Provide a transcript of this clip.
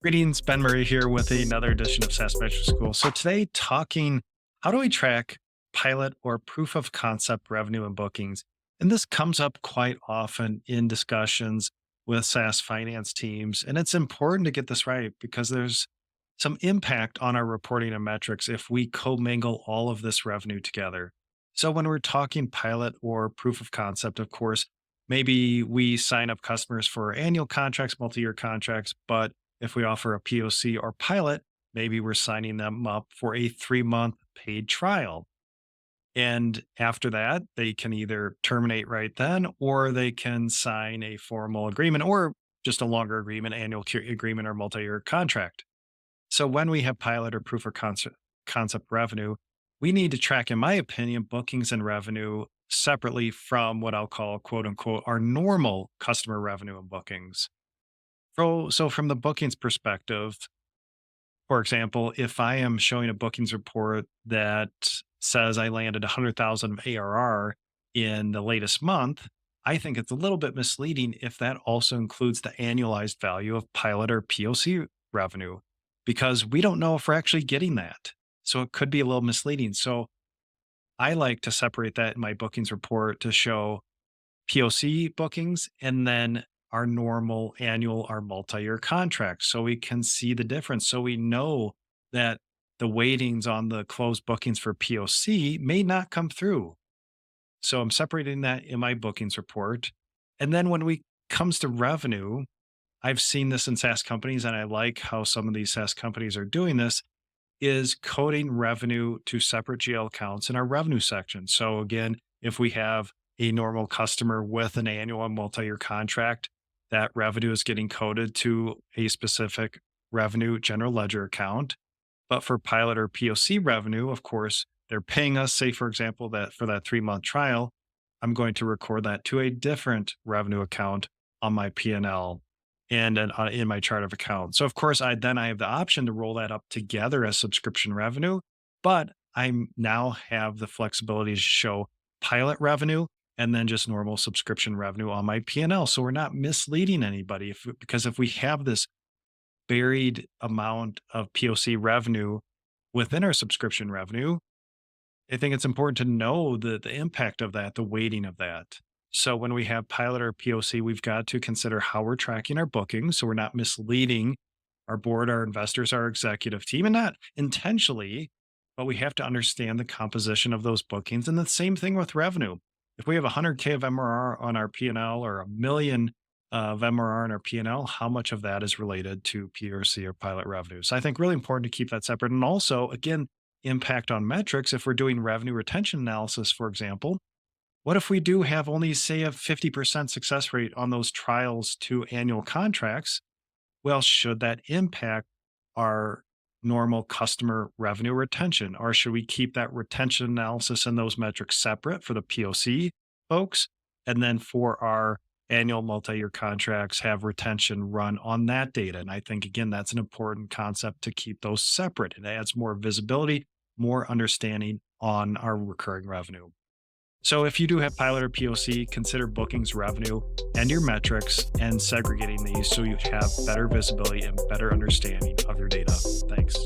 Greetings, Ben Murray here with another edition of SaaS Metrics School. So today, talking how do we track pilot or proof of concept revenue and bookings? And this comes up quite often in discussions with SaaS finance teams. And it's important to get this right because there's some impact on our reporting and metrics if we commingle all of this revenue together. So when we're talking pilot or proof of concept, of course, maybe we sign up customers for annual contracts, multi-year contracts, but if we offer a POC or pilot, maybe we're signing them up for a 3-month paid trial. And after that, they can either terminate right then, or they can sign a formal agreement or just a longer agreement, agreement, or multi year contract. So when we have pilot or proof of concept revenue, we need to track, in my opinion, bookings and revenue separately from what I'll call quote unquote our normal customer revenue and bookings. So from the bookings perspective, for example, if I am showing a bookings report that says I landed 100,000 of ARR in the latest month, I think it's a little bit misleading if that also includes the annualized value of pilot or POC revenue, because we don't know if we're actually getting that. So it could be a little misleading. So I like to separate that in my bookings report to show POC bookings and then our normal annual or multi-year contracts so we can see the difference. So we know that the weightings on the closed bookings for POC may not come through. So I'm separating that in my bookings report. And then when we comes to revenue, I've seen this in SaaS companies and I like how some of these SaaS companies are doing this is coding revenue to separate GL accounts in our revenue section. So again, if we have a normal customer with an annual and multi-year contract, that revenue is getting coded to a specific revenue general ledger account. But for pilot or POC revenue, of course, they're paying us, say, for example, that for that 3-month trial, I'm going to record that to a different revenue account on my P&L and in my chart of accounts. So of course, I have the option to roll that up together as subscription revenue, but I now have the flexibility to show pilot revenue and then just normal subscription revenue on my P&L. So we're not misleading anybody because if we have this buried amount of POC revenue within our subscription revenue, I think it's important to know the impact of that, the weighting of that. So when we have pilot or POC, we've got to consider how we're tracking our bookings. So we're not misleading our board, our investors, our executive team, and not intentionally, but we have to understand the composition of those bookings. And the same thing with revenue. If we have 100K of MRR on our P&L or 1 million of MRR on our P&L, how much of that is related to POC or pilot revenue? So I think really important to keep that separate. And also, again, impact on metrics. If we're doing revenue retention analysis, for example, what if we do have only, say, a 50% success rate on those trials to annual contracts? Well, should that impact our normal customer revenue retention? Or should we keep that retention analysis and those metrics separate for the POC folks? And then for our annual multi-year contracts, have retention run on that data. And I think, again, that's an important concept to keep those separate. It adds more visibility, more understanding on our recurring revenue. So if you do have pilot or POC, consider bookings revenue and your metrics and segregating these so you have better visibility and better understanding of your data. Thanks.